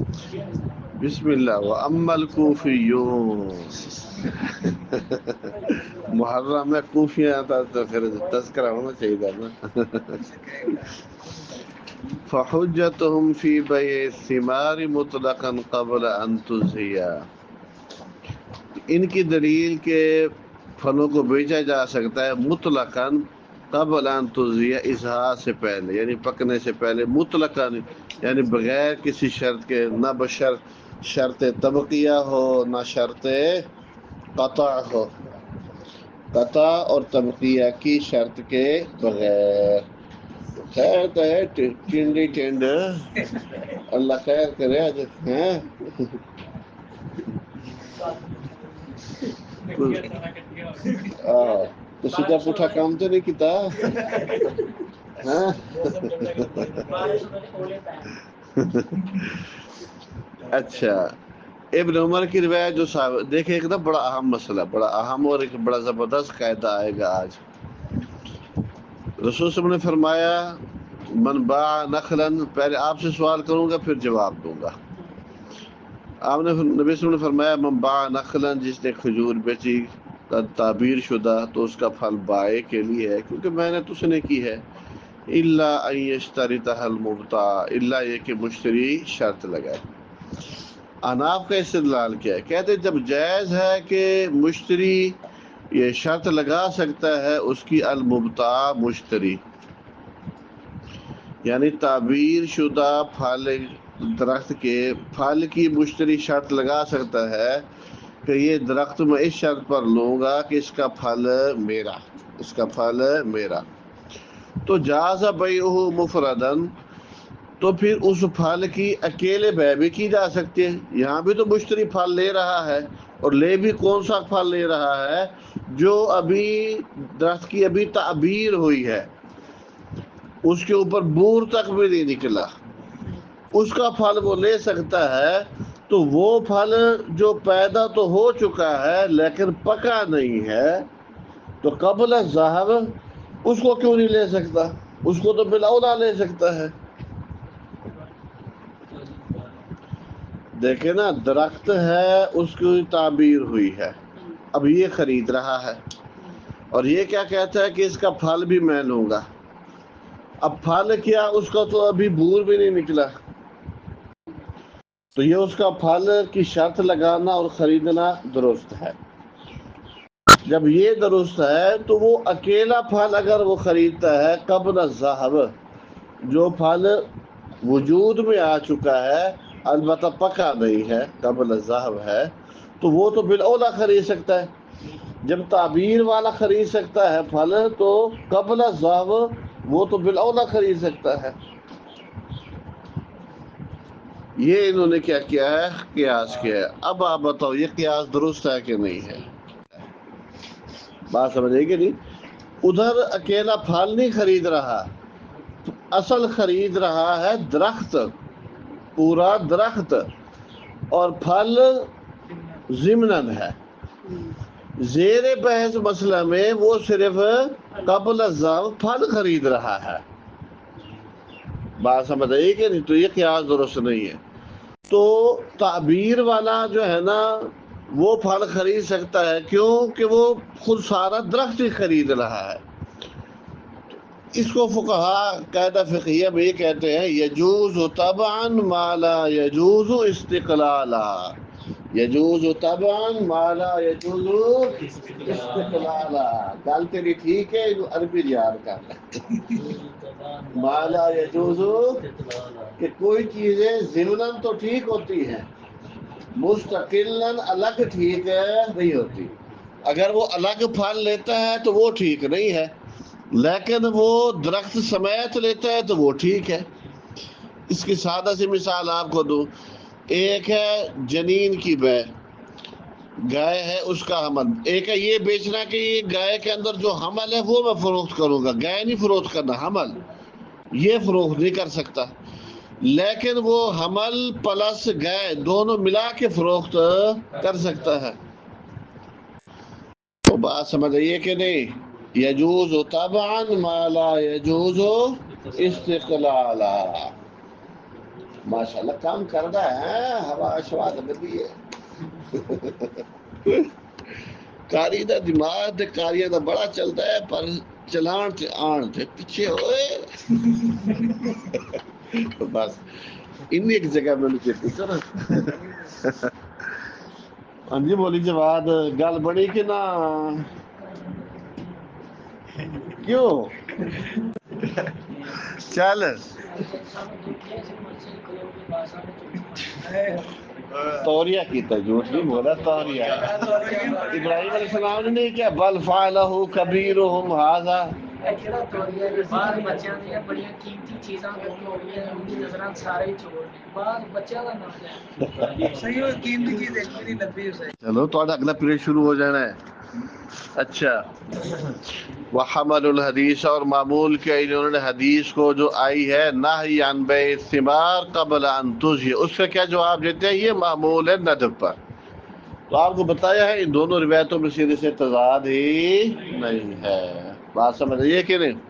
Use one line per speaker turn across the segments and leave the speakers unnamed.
بسم اللہ وَأَمَّا الْكُوفِيُّونَ محرم میں کوفیاں آتا تو پھر تذکرہ ہونا چاہیے تھا نا. فَحُجَّتُهُمْ فِي بَيْعِ الثِّمَارِ مُطْلَقًا قَبْلَ أَن تُزْهِيَ. ان کی دلیل کے پھلوں کو بیچا جا سکتا ہے مطلقاً قبل ان تزیہ اظہار سے پہلے، یعنی پکنے سے پہلے، مطلقاً یعنی بغیر کسی شرط کے، نہ بشرط شرط طبقیہ ہو نہ شرط قطع ہو، قطع اور طبقیہ کی شرط کے بغیر. خیر تو ہے ٹنڈی ٹنڈ، اللہ خیر کرے ہیں. تو سیدھا پوٹھا کام تو نہیں کیتا. اچھا، ابن عمر کی روایت جو صاحب دیکھیں، ایک دم بڑا اہم مسئلہ، بڑا اہم اور ایک بڑا زبردست قاعدہ آئے گا آج. رسول صلی اللہ علیہ وسلم نے فرمایا من باع نخلا، پہلے آپ سے سوال کروں گا پھر جواب دوں گا. آپ نے نبی صلی اللہ علیہ وسلم نے فرمایا من باع نخلا، جس نے کھجور بیچی تعبیر شدہ تو اس کا پھل بائے کے لیے ہے، کیونکہ محنت اس نے کی ہے. الا ان یشترطها المبتاع، الا یہ کہ مشتری شرط لگائے. اناف کا استدلال کیا ہے؟ کہتے جب جائز ہے کہ مشتری یہ شرط لگا سکتا ہے اس کی المبتاع مشتری، یعنی تعبیر شدہ پھل درخت کے پھل کی مشتری شرط لگا سکتا ہے کہ یہ درخت میں اس شرط پر لوں گا کہ اس کا پھل میرا، اس کا پھل میرا. تو جاز بیعہ مفردن، تو پھر اس پھل کی اکیلے بیع بھی کی جا سکتی ہے. یہاں بھی تو مشتری پھل لے رہا ہے، اور لے بھی کون سا پھل لے رہا ہے؟ جو ابھی درخت کی ابھی تعبیر ہوئی ہے، اس کے اوپر بور تک بھی نہیں نکلا، اس کا پھل وہ لے سکتا ہے. تو وہ پھل جو پیدا تو ہو چکا ہے لیکن پکا نہیں ہے، تو قبل الذہب اس کو کیوں نہیں لے سکتا؟ اس کو تو بالاولیٰ لے سکتا ہے. دیکھیں نا، درخت ہے اس کی تعبیر ہوئی ہے، اب یہ خرید رہا ہے اور یہ کیا کہتا ہے کہ اس کا پھل بھی میں لوں گا. اب پھل کیا، اس کا تو ابھی بور بھی نہیں نکلا، تو یہ اس کا پھل کی شرط لگانا اور خریدنا درست ہے. جب یہ درست ہے تو وہ اکیلا پھل اگر وہ خریدتا ہے قبل الذہب، جو پھل وجود میں آ چکا ہے البتہ پکا نہیں ہے، قبل الذہب ہے، تو وہ تو بالاولیٰ خرید سکتا ہے. جب تعبیر والا خرید سکتا ہے پھل تو قبل الذہب وہ تو بالاولیٰ خرید سکتا ہے. یہ انہوں نے کیا کیا ہے؟ قیاس کیا ہے. اب آپ بتاؤ یہ قیاس درست ہے کہ نہیں ہے؟ بات سمجھے کہ نہیں؟ ادھر اکیلا پھل نہیں خرید رہا، اصل خرید رہا ہے درخت، پورا درخت، اور پھل ضمناً ہے. زیر بحث مسئلہ میں وہ صرف قبل الذہب پھل خرید رہا ہے. بات سمجھ آئی کہ نہیں؟ تو یہ قیاس درست نہیں ہے. تو تعبیر والا جو ہے نا وہ پھل خرید سکتا ہے، کیوں کہ وہ خود سارا درخت ہی خرید رہا ہے. اس کو فقہا قاعدہ فقہیہ میں یہ کہتے ہیں یجوز طبعا ما لا یجوز استقلالا، یجوز طبعا ما لا یجوز استقلالا. گل تیری ٹھیک ہے، عربی یاد کر ما لا یجوز، کہ کوئی چیزیں ضمناً تو ٹھیک ہوتی ہیں، مستقلاً الگ ٹھیک نہیں ہوتی. اگر وہ الگ پھل لیتا ہے تو وہ ٹھیک نہیں ہے، لیکن وہ درخت سمیت لیتا ہے تو وہ ٹھیک ہے. اس کی سادہ سی مثال آپ کو دوں. ایک ہے جنین کی بیع، گائے ہے اس کا حمل. ایک ہے یہ بیچنا کہ یہ گائے کے اندر جو حمل ہے وہ میں فروخت کروں گا، گائے نہیں فروخت کرنا، حمل یہ فروخت نہیں کر سکتا. لیکن وہ حمل پلس گائے دونوں ملا کے فروخت کر سکتا ہے. تو بات سمجھ آئیے کہ نہیں؟ یجوز طبعا ما لا یجوز استقلالا. ماشاءاللہ کام کردا ہے ہوا شوا لگدی ہے کاری دا دماغ تے کاریاں دا بڑا چلدا ہے پر چلان تے آن تے پیچھے ہوئے بس انی ایک جگہ میں چیتی کرو ہاں جی بولی جواد گل بڑی کہ نہ کیوں چل توریہ کیتا جھوٹ نہیں بولا توریہ ابراہیم علیہ السلام نے نہیں کیا بل فعلہ کبیرہم ھذا
بعض بچیاں دی بڑیاں قیمتی چیزاں ہو گئی ان کی نظراں سارے ہی چھوڑ بعض بچیاں دا نام ہے صحیح ہو قیمتی چیز ایک بھی نہیں لبھی اسے
چلو تو اگلا پیریڈ شروع ہو جانا ہے اچھا وحمل الحدیث اور معمول کیا انہوں نے حدیث کو جو آئی ہے نہی عن بیع الثمار قبل ان تزہی اس کا کیا جواب دیتے ہیں یہ معمول ہے ندب پر تو آپ کو بتایا ہے ان دونوں روایتوں میں سیدھے سے تضاد ہی نہیں ہے بات سمجھ رہی کہ نہیں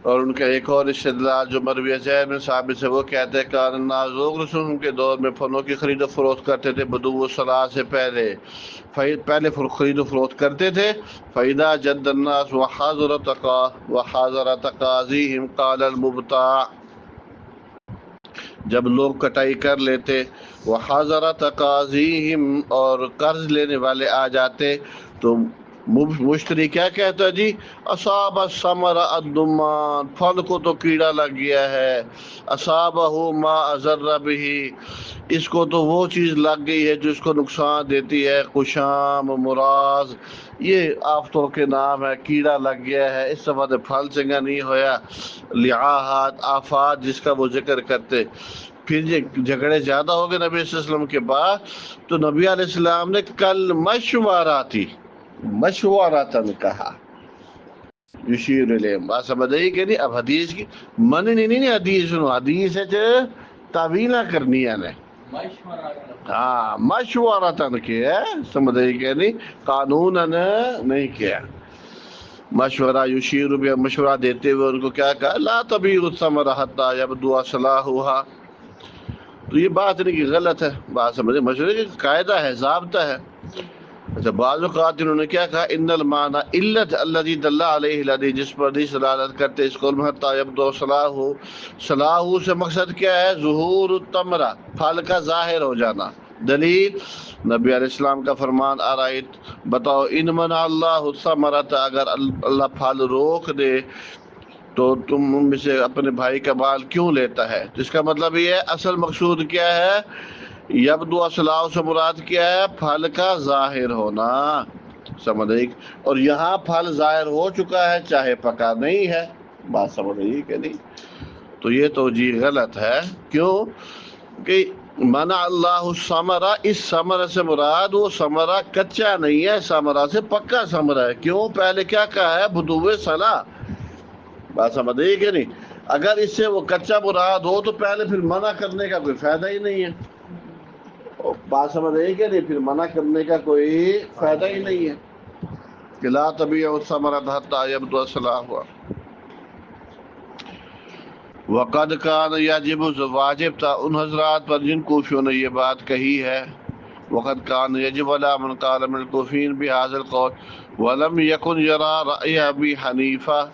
اور ان کا ایک اور استدلال جو مروی زید بن ثابت سے وہ کہتے ہیں کان الناس رسول کے دور میں پھلوں کی خرید و فروخت کرتے تھے بدو الصلاۃ سے پہلے خرید و فروخت کرتے تھے فَإِذَا جَدَّ النَّاسُ وَحَاضَرَ تَقَاضِيهِمْ قَالَ الْمُبْتَاعُ جب لوگ کٹائی کر لیتے وَحَاضَرَ تَقَاضِيهِمْ اور قرض لینے والے آ جاتے تو مشتری کیا کہتا ہے جی اصاب الثمر الدمان پھل کو تو کیڑا لگ گیا ہے اصابہ ما اضر به اس کو تو وہ چیز لگ گئی ہے جو اس کو نقصان دیتی ہے قشام مراز یہ آفتوں کے نام ہے کیڑا لگ گیا ہے اس سے بعد پھل چنگا نہیں ہویا لعاہات آفات جس کا وہ ذکر کرتے پھر جھگڑے زیادہ ہو گئے نبی صلی اللہ علیہ وسلم کے بعد تو نبی علیہ السلام نے کل مشوراتن کہا یشیر علیہ بات سمجھ آئی کہ نہیں اب حدیث کی مننی نہیں حدیث سنو حدیث ہے تعویلہ کرنی ہے نے ہاں مشوراتن کیا سمجھ آئی کہ نہیں قانون نہیں کیا مشورہ یشیر بھی مشورہ دیتے ہوئے ان کو کیا کہا لا تبیع الثمر حتی یبدو صلاحها تو یہ بات نہیں کہ غلط ہے بات سمجھے مشورے کا قاعدہ ہے ضابطہ ہے اچھا بعض اوقات انہوں نے کیا کہا ان المعنی علت الذی دل علیہ الحدیث جس پر حدیث دلالت کرتے اس قول میں حتی یبدو صلاح سے مقصد کیا ہے ظہور التمرہ پھل کا ظاہر ہو جانا دلیل نبی علیہ السلام کا فرمان آرائیت بتاؤ ان منع اللہ الثمرۃ اگر اللہ پھل روک دے تو تم ان میں سے اپنے بھائی کا مال کیوں لیتا ہے جس کا مطلب یہ ہے اصل مقصود کیا ہے یبدو اصلاح سے مراد کیا ہے پھل کا ظاہر ہونا سمجھ رہی اور یہاں پھل ظاہر ہو چکا ہے چاہے پکا نہیں ہے بات سمجھ رہی کہ نہیں تو یہ توجیہ غلط ہے کیوں کہ منع اللہ الثمرہ اس ثمرہ سے مراد وہ ثمرہ کچا نہیں ہے ثمرہ سے پکا ثمرہ ہے کیوں پہلے کیا کہا ہے بدو صلاح بات سمجھ رہی کہ نہیں اگر اس سے وہ کچا مراد ہو تو پہلے پھر منع کرنے کا کوئی فائدہ ہی نہیں ہے بات سمجھ رہی کہ نہیں پھر منع کرنے کا کوئی فائدہ ہی نہیں ہے کہ لا تبیع الثمرۃ حتی یبدو صلاحها وقد کان یجب واجب تھا ان حضرات پر جن کوفیوں نے یہ بات کہی ہے وقد کان یجب علی من قال من الکوفین بهذا القول ولم یکن یرى رأی ابی حنیفہ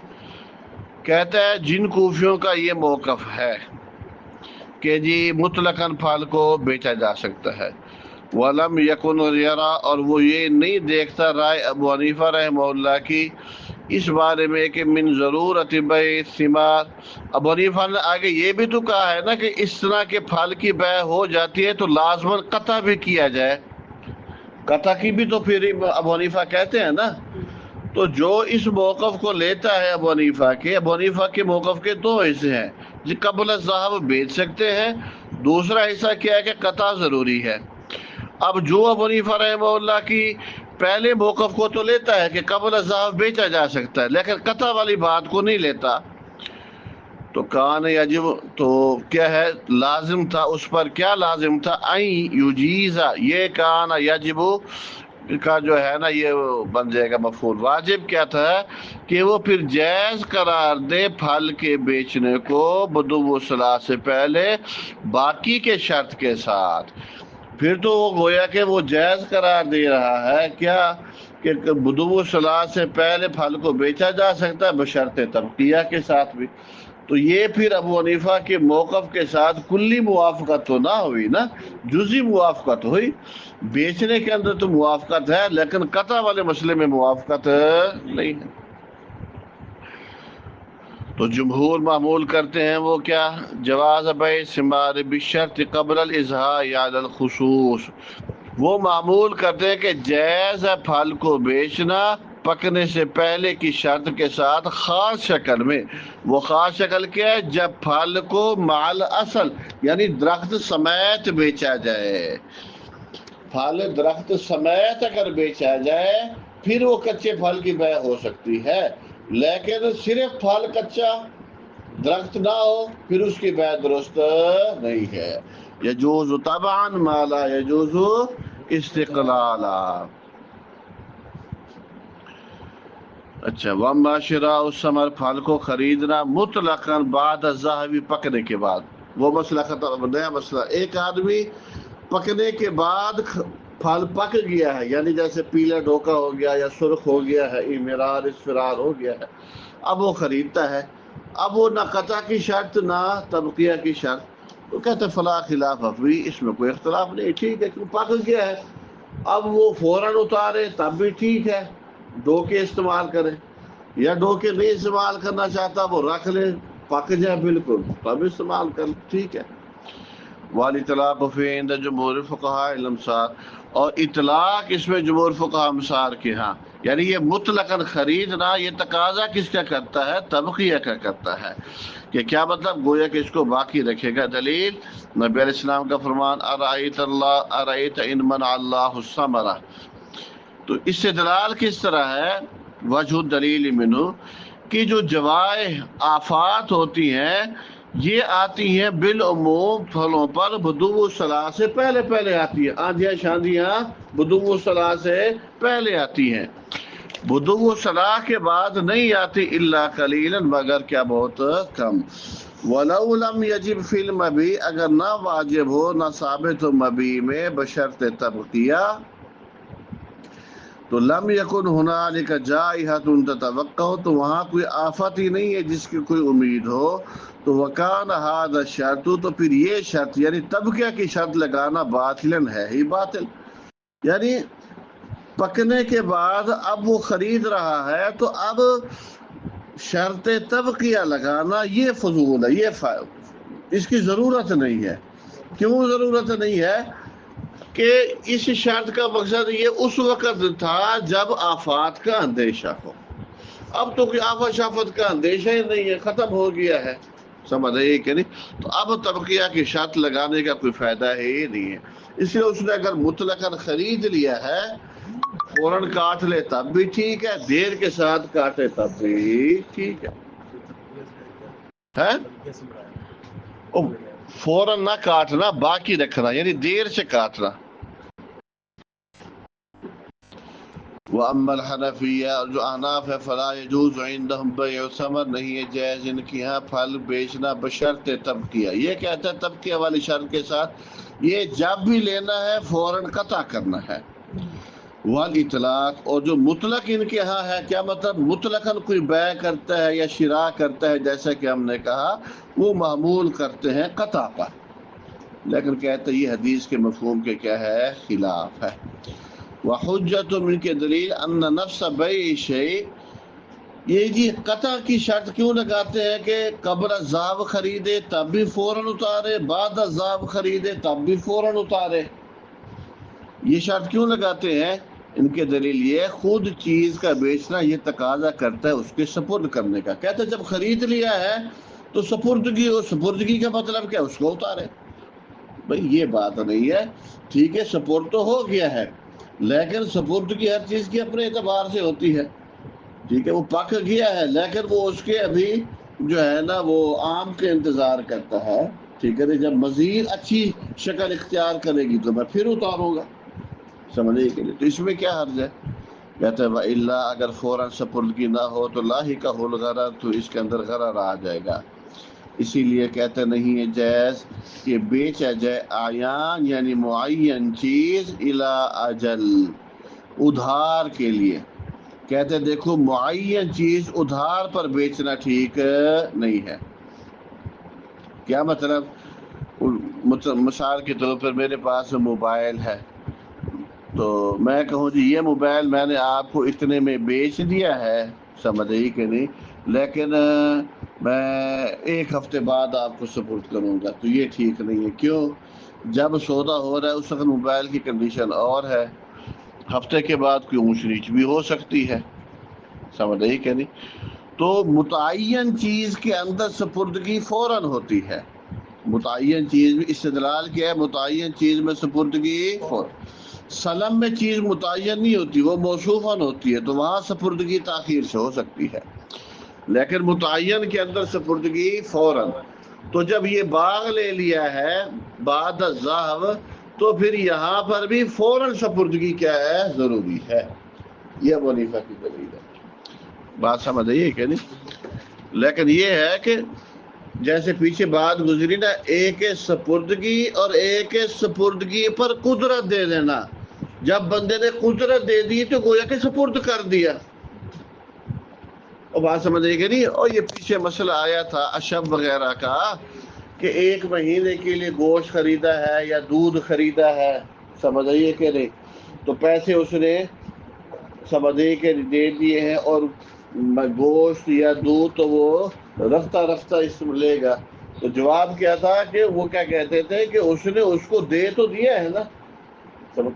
کہتا ہے جن کوفیوں کا یہ موقف ہے کہ جی مطلقاً پھل کو بیچا جا سکتا ہے ولم یکن یرا اور وہ یہ نہیں دیکھتا رائے ابو حنیفہ رحمہ اللہ کی اس بارے میں کہ من ضرورت بیع الثمار ابو حنیفہ نے آگے یہ بھی تو کہا ہے نا کہ اس طرح کے پھل کی بیع ہو جاتی ہے تو لازماً قطع بھی کیا جائے قطع کی بھی تو پھر ابو حنیفہ کہتے ہیں نا تو جو اس موقف کو لیتا ہے ابو حنیفہ کے موقف کے دو حصے ہیں جی قبل الذهب بیچ سکتے ہیں دوسرا حصہ کیا ہے کہ قطع ضروری ہے اب جو ابو حنیفہ رحمہ اللہ کی پہلے موقف کو تو لیتا ہے کہ قبل الذهب بیچا جا سکتا ہے لیکن قطع والی بات کو نہیں لیتا تو کان یجب تو کیا ہے لازم تھا اس پر کیا لازم تھا این یجیزا یہ کان یجب کا جو ہے نا یہ بن جائے گا مفعول. واجب کیا تھا کہ وہ پھر جائز قرار دے پھل کے بیچنے کو بدو صلاح سے پہلے باقی کے شرط کے ساتھ. پھر تو وہ گویا کہ وہ جائز قرار دے رہا ہے کیا کہ بدو صلاح سے پہلے پھل کو بیچا جا سکتا ہے بشرط تبقیہ کے ساتھ بھی. تو یہ پھر ابو حنیفہ کے موقف کے ساتھ کلی موافقت تو نہ ہوئی نا، جزئی موافقت ہوئی. بیچنے کے اندر تو موافقت ہے لیکن قطع والے مسئلے میں موافقت نہیں ہے. تو جمہور معمول کرتے ہیں وہ کیا، جواز بیع ثمار بشرط قبل الاضحاء یا علی الخصوص. وہ معمول کرتے ہیں کہ جائز ہے پھل کو بیچنا پکنے سے پہلے کی شرط کے ساتھ خاص شکل میں. وہ خاص شکل کیا ہے، جب پھل کو مال اصل یعنی درخت سمیت بیچا جائے. پھل درخت سمیت اگر بیچا جائے پھر وہ کچے پھل کی بیع ہو سکتی ہے، لیکن صرف پھل کچا درخت نہ ہو پھر اس کی بیع درست نہیں ہے. یجوز طبعا ما لا یجوز استقلالا. اچھا، وَأَمَّا شِرَاءُ الثَّمَرِ پھل کو خریدنا مطلقاً بعد الذهب پکنے کے بعد. وہ مسئلہ ختم، نیا مسئلہ. ایک آدمی پکنے کے بعد پھل پک گیا ہے، یعنی جیسے پیلا ڈھوکا ہو گیا یا سرخ ہو گیا ہے، امرار اصفرار ہو گیا ہے، اب وہ خریدتا ہے. اب وہ نہ قطع کی شرط نہ تبقیہ کی شرط. تو کہتے ہیں فلا خلاف افری، اس میں کوئی اختلاف نہیں، ٹھیک ہے، کیوں پک گیا ہے. اب وہ فوراً اتارے تب بھی ٹھیک ہے، ڈوکے استعمال کرے، یا ڈوکے نہیں استعمال کرنا چاہتا وہ رکھ لے، پک جائے بالکل تب استعمال کر، ٹھیک ہے. والاطلاق فی عند جمہور فقہاء الامصار، اور اطلاق اس میں جمہور فقہاء امصار کے ہاں، یعنی یہ مطلقاً خریدنا یہ تقاضا کس کا کرتا ہے، تبقیہ کا کرتا ہے. کہ کیا مطلب، گویا کہ اس کو باقی رکھے گا. دلیل نبی علیہ السلام کا فرمان ارأیت ان منع اللہ الثمرہ. تو اس سے دلال کس طرح ہے، وجہ دلیل منہ، کہ جو جوائح آفات ہوتی ہیں یہ آتی ہیں بالعموم پھلوں پر بدو صلاح سے پہلے پہلے آتی ہیں. آندیاں شاندیاں بدو صلاح سے پہلے آتی ہیں، بدو صلاح کے بعد نہیں آتی الا قلیلا مگر کیا بہت کم. ولو لم یجب فی المبیع، اگر نہ واجب ہو نہ ثابت ہو مبیع میں بشرط تبقیہ، تو لم یکن ہنالک جائحۃ تتوقع، تو وہاں کوئی آفت ہی نہیں ہے جس کی کوئی امید ہو. تو وکان ھذا الشرط، تو پھر یہ شرط یعنی تبقیہ کی شرط لگانا باطلاً ہے ہی باطل. یعنی پکنے کے بعد اب وہ خرید رہا ہے تو اب شرط تبقیہ لگانا یہ فضول ہے، یہ اس کی ضرورت نہیں ہے. کیوں ضرورت نہیں ہے؟ کہ اس شرط کا مقصد یہ اس وقت تھا جب آفات کا اندیشہ ہو. اب تو کوئی آفت شافت کا اندیشہ ہی نہیں ہے، ختم ہو گیا ہے، سمجھ رہے کہ نہیں. تو اب تبقیہ کی شرط لگانے کا کوئی فائدہ ہی نہیں ہے. اس لیے اس نے اگر مطلقاً خرید لیا ہے فوراً کاٹ لے تب بھی ٹھیک ہے، دیر کے ساتھ کاٹے تب بھی ٹھیک ہے. فوراً نہ کاٹنا، باقی رکھنا، یعنی دیر سے کاٹنا. وَأَمَّا الْحَنَفِيَّةُ، اور جو احناف ہے، فَلَا يَجُوزُ عِندَهُمْ بَيْعُ الثَّمَرِ، نہیں ہے جائز ان کی ہاں پھل بیچنا بشرط تبقیہ. یہ کہتا ہے تبقیہ والی شرط کے ساتھ یہ جب بھی لینا ہے فوراً قطع کرنا ہے. والاطلاق، اور جو مطلق ان کے ہاں ہے، کیا مطلب، مطلقاً کوئی بیع کرتا ہے یا شراء کرتا ہے جیسا کہ ہم نے کہا، وہ معمول کرتے ہیں قطع پر. لیکن کہتے ہیں یہ حدیث کے مفہوم کے کیا ہے، خلاف ہے. وحجت ان کے دلیل ان نفس بیع شیء، یہ جی قطع کی شرط کیوں لگاتے ہیں کہ قبل الذهب خریدے تب بھی فوراً اتارے، بعد الذهب خریدے تب بھی فوراً اتارے. یہ شرط کیوں لگاتے ہیں؟ ان کے دلیل یہ خود چیز کا بیچنا یہ تقاضا کرتا ہے اس کے سپرد کرنے کا. کہتے ہیں جب خرید لیا ہے تو سپردگی، اور سپردگی کا مطلب کیا، اس کو اتارے. بھئی یہ بات نہیں ہے، ٹھیک ہے سپرد تو ہو گیا ہے لیکن سپردگی ہر چیز کی اپنے اعتبار سے ہوتی ہے. ٹھیک ہے وہ پک گیا ہے لیکن وہ اس کے ابھی جو ہے نا وہ آم کے انتظار کرتا ہے. ٹھیک ہے، جب مزید اچھی شکل اختیار کرے گی تو میں پھر اتاروں گا. سمجھے کہ نہیں؟ تو اس میں کیا حرج ہے؟ کہتے ہیں وَإِلَّا اگر فوراً سپردگی نہ ہو تو لاحقہ الغرر، تو اس کے اندر غرر آ جائے گا. اسی لیے کہتے نہیں ہے جائز کہ بیچا جائے آیان یعنی معین چیز الی اجل، ادھار کے لیے. کہتے دیکھو معین چیز ادھار پر بیچنا ٹھیک نہیں ہے. کیا مطلب؟ مثال کے طور پر میرے پاس موبائل ہے، تو میں کہوں جی یہ موبائل میں نے آپ کو اتنے میں بیچ دیا ہے، سمجھے کہ نہیں، لیکن میں ایک ہفتے بعد آپ کو سپورٹ کروں گا، تو یہ ٹھیک نہیں ہے. کیوں؟ جب سودا ہو رہا ہے اس وقت موبائل کی کنڈیشن اور ہے، ہفتے کے بعد کوئی اونچ نیچ بھی ہو سکتی ہے، سمجھے کہ نہیں. تو متعین چیز کے اندر سپردگی فوراً ہوتی ہے. متعین چیز میں استدلال کیا ہے؟ متعین چیز میں سپردگی فوراً. سلم میں چیز متعین نہیں ہوتی، وہ موصوفاً ہوتی ہے، تو وہاں سپردگی تاخیر سے ہو سکتی ہے، لیکن متعین کے اندر سپردگی فوراً. تو جب یہ باغ لے لیا ہے بعد الذہب، تو پھر یہاں پر بھی فوراً سپردگی کیا ہے؟ ضروری ہے. یہ ابو حنیفہ کی دلیل ہے. بات سمجھ آئیے کہ نہیں؟ لیکن یہ ہے کہ جیسے پیچھے بات گزری نا، ایک سپردگی اور ایک سپردگی پر قدرت دے دینا. جب بندے نے قدرت دے دی تو گویا کہ سپرد کر دیا. اور بات سمجھ رہی کہ نہیں؟ اور یہ پیچھے مسئلہ آیا تھا اشب وغیرہ کا کہ 1 مہینے کے لیے گوشت خریدا ہے یا دودھ خریدا ہے، سمجھ آئیے کہ نہیں، تو پیسے اس نے سمجھے کہ دے دیے ہیں، اور گوشت یا دودھ تو وہ رفتہ رفتہ اس میں لے گا. تو جواب کیا تھا کہ وہ کیا کہتے تھے کہ اس نے اس کو دے تو دیا ہے نا،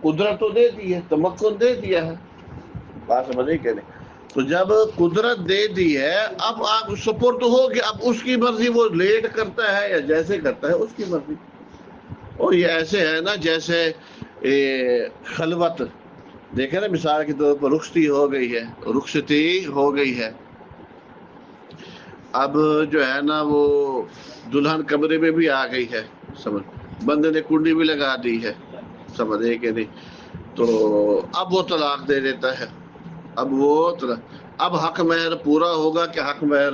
قدرت تو دے دی ہے، تمکن دے دیا ہے. بات سمجھے کہ نہیں؟ تو جب قدرت دے دی ہے، اب آپ سپرد ہو کہ اب اس کی مرضی، وہ لیٹ کرتا ہے یا جیسے کرتا ہے اس کی مرضی. اور یہ ایسے ہے نا جیسے خلوت، دیکھیں نا مثال کے طور پر رخصتی ہو گئی ہے، رخصتی ہو گئی ہے، اب جو ہے نا وہ دلہن کمرے میں بھی آ گئی ہے، سمجھ، بندے نے کنڈی بھی لگا دی ہے، سمجھے کہ نہیں، تو اب وہ طلاق دے دیتا ہے. اب حق مہر پورا ہوگا کہ حق مہر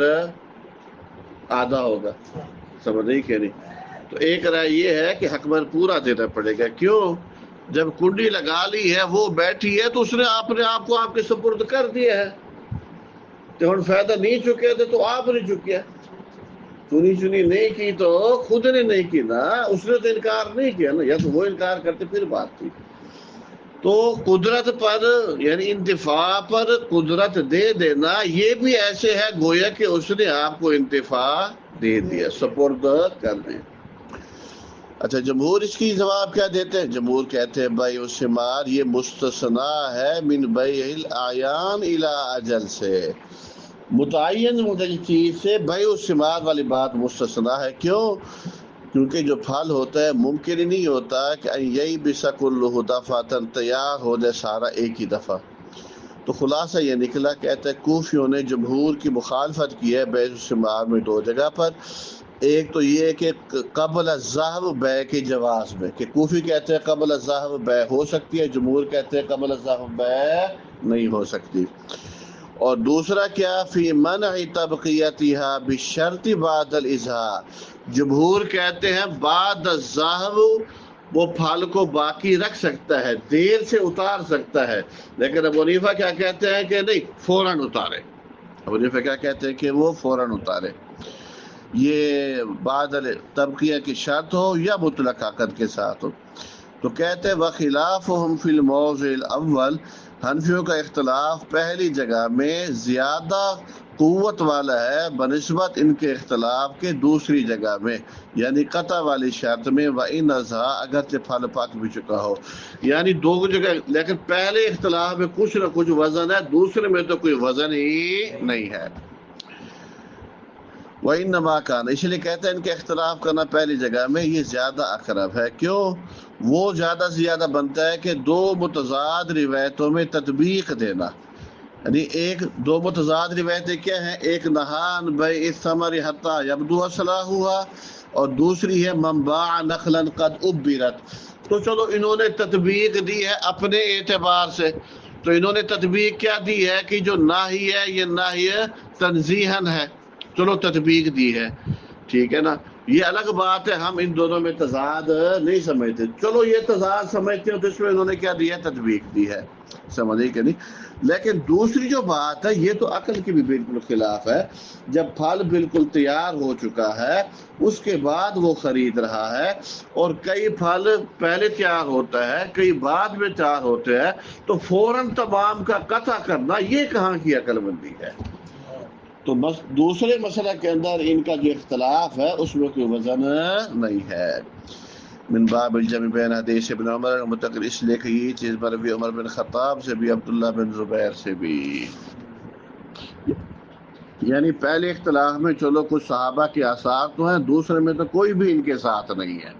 آدھا ہوگا، سمجھے کہ نہیں. تو ایک رائے یہ ہے کہ حق مہر پورا دینا پڑے گا. کیوں؟ جب کنڈی لگا لی ہے، وہ بیٹھی ہے، تو اس نے اپنے آپ کو آپ کے سپرد کر دیا ہے. تو ہن فائدہ نہیں چکے تھے تو آپ نے چکیا، چنی نہیں کی تو خود نے نہیں کی نا، اس نے تو انکار نہیں کیا نا، یا تو وہ انکار کرتے پھر بات تھی. تو قدرت پر یعنی انتفاع پر قدرت دے دینا یہ بھی ایسے ہے گویا کہ اس نے آپ کو انتفاع دے دیا، سپرد کر دیا. اچھا جمہور اس کی جواب کیا دیتے ہیں؟ جمہور کہتے ہیں بیع الثمار یہ مستثنا ہے من بیع الاعیان الی اجل سے، متعین مدل چیز سے بیع الثمار والی بات مستثنا ہے. کیوں؟ کیونکہ جو پھل ہوتا ہے ممکن ہی نہیں ہوتا کہ یہی بسک اللہ دفعتاً تیار ہو جائے سارا ایک ہی دفعہ. تو خلاصہ یہ نکلا، کہتے ہیں کوفیوں نے جمہور کی مخالفت کی ہے بیع الثمار میں 2 جگہ پر. ایک تو یہ کہ قبل الذہب بیع کے جواز میں، کہ کوفی کہتے ہیں قبل الذہب بیع ہو سکتی ہے، جمہور کہتے ہیں قبل الذہب بیع نہیں ہو سکتی. اور دوسرا کیا؟ فی منع تبقیتها بشرط بعد الاظہار، جمہور کہتے ہیں بعد الذہب وہ پھل کو باقی رکھ سکتا ہے، دیر سے اتار سکتا ہے، لیکن ابو حنیفہ کیا کہتے ہیں کہ نہیں، فوراً اتارے. ابو حنیفہ کیا کہتے ہیں کہ وہ فوراً اتارے، یہ بعد تبقیہ کی شرط ہو یا مطلق عقد کے ساتھ ہو. تو کہتے ہیں وخلافہم فی الموضع الاول، حنفیوں کا اختلاف پہلی جگہ میں زیادہ قوت والا ہے بنسبت ان کے اختلاف کے دوسری جگہ میں، یعنی قطع والی شرط میں، وَإِنْ أَزْهَا اگرچہ پھل پک بھی چکا ہو. یعنی 2 جگہ، لیکن پہلے اختلاف میں کچھ نہ کچھ وزن ہے، دوسرے میں تو کوئی وزن ہی نہیں ہے. وَإِنَّمَا كَانَ، اس لیے کہتے ہیں ان کے اختلاف کرنا پہلی جگہ میں یہ زیادہ اقرب ہے. کیوں؟ وہ زیادہ سے زیادہ بنتا ہے کہ 2 متضاد روایتوں میں تطبیق دینا. یعنی 2 متضاد روایتیں کیا ہیں؟ ایک نہان بیع الثمر حتی یبدو صلاحها، اور دوسری ہے من باع نخلا قد ابرت. تو چلو انہوں نے تطبیق دی ہے اپنے اعتبار سے، تو انہوں نے تطبیق کیا دی ہے کہ جو ناہی ہے یہ ناہی تنزیہن ہے، چلو تطبیق دی ہے، ٹھیک ہے نا. یہ الگ بات ہے، ہم ان دونوں میں تضاد نہیں سمجھتے. چلو یہ تضاد سمجھتے ہو تو اس میں انہوں نے کیا دی ہے؟ تطبیق دی ہے، سمجھے کہ نہیں. لیکن دوسری جو بات ہے یہ تو عقل کی بھی بالکل خلاف ہے. جب پھل بالکل تیار ہو چکا ہے اس کے بعد وہ خرید رہا ہے، اور کئی پھل پہلے تیار ہوتا ہے کئی بعد میں تیار ہوتے ہیں، تو فوراً تمام کا قطع کرنا یہ کہاں کی عقل مندی ہے؟ تو بس دوسرے مسئلہ کے اندر ان کا جو اختلاف ہے اس میں کوئی وزن نہیں ہے. من باب الجمع بین حدیث ابن عمر متقل، اس لیے کہ یہ چیز مروی عمر بن خطاب سے بھی عبداللہ بن زبیر سے بھی. یعنی پہلے اختلاف میں چلو کچھ صحابہ کے آثار تو ہیں، دوسرے میں تو کوئی بھی ان کے ساتھ نہیں ہے.